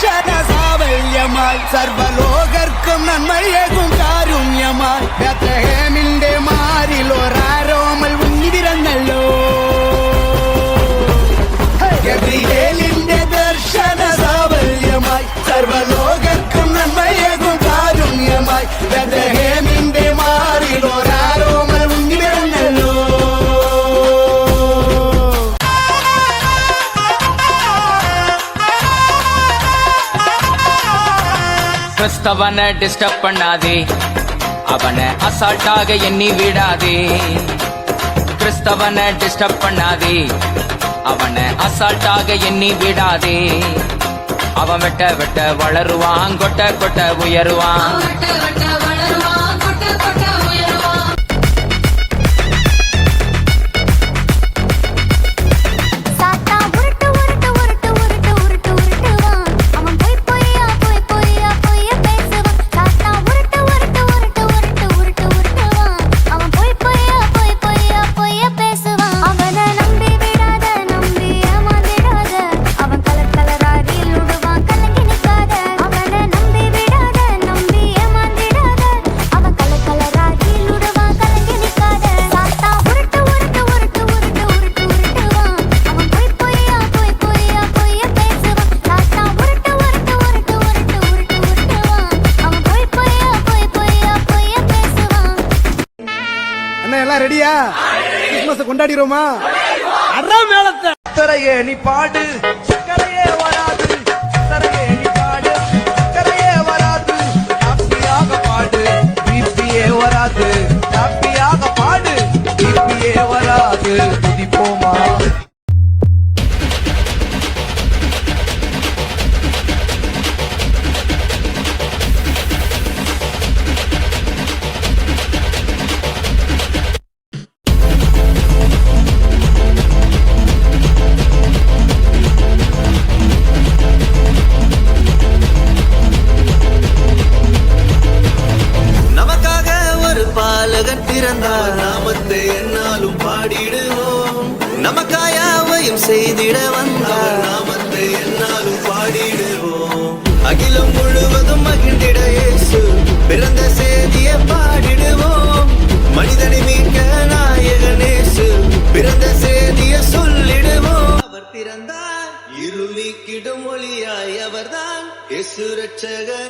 ദർശന സാവല്യമായി സർവലോകർക്കും നന്മയേകും കാരുണ്യമായി ബേത്ലഹേമിന്റെ മാറിൽ ഒരാരോമൽ ഉണ്ണി പിറന്നല്ലോ. ഗബ്രിയേലിന്റെ ദർശന സാവല്യമായി സർവലോകർക്കും നന്മയേകും കാരുണ്യമായി ബേത്ലഹേമിന്റെ മാറിൽ ഒരാരോമൽ ഉണ്ണി പിറന്നല്ലോ. கிறிஸ்தவனை டிஸ்டர்ப் பண்ணாதே, அவனை அசால்ட்டாக எண்ணி விடாதே. கிறிஸ்தவனை டிஸ்டர்ப் பண்ணாதே, அவனை அசால்ட்டாக எண்ணி விடாதே. அவன் வெட்ட வெட்ட வளருவான், கொட்ட கொட்ட உயருவான். ரெடியா? கிறிஸ்துமஸ் கொண்டாடிரோமா? அறா மேளத்தை தரையே நீ பாடு, சக்கரையே வராது. தரையே நீ பாடு, சக்கரையே வராது. ஹாப்பியாக பாடு, பிபியே வராது. ஹாப்பியாக பாடு, பிபியே வராது. துதிப்போமா? நாமத்தை என்னாலும் பாடிடுவோம். நமக்காயாவையும் செய்திட வந்தார். நாமத்தை என்னாலும் பாடிடுவோம். அகிலம் முழுவதும் மகிழ்ந்திட இயேசு பிறந்த செய்தியை பாடிடுவோம். மனிதனை மீட்க நாயகனேசு பிறந்த செய்தியை சொல்லிடுவோம். அவர் பிறந்தார், இருள் நீக்கிடும் ஒளியாய் அவர்தான் இயேசு ரட்சகர்.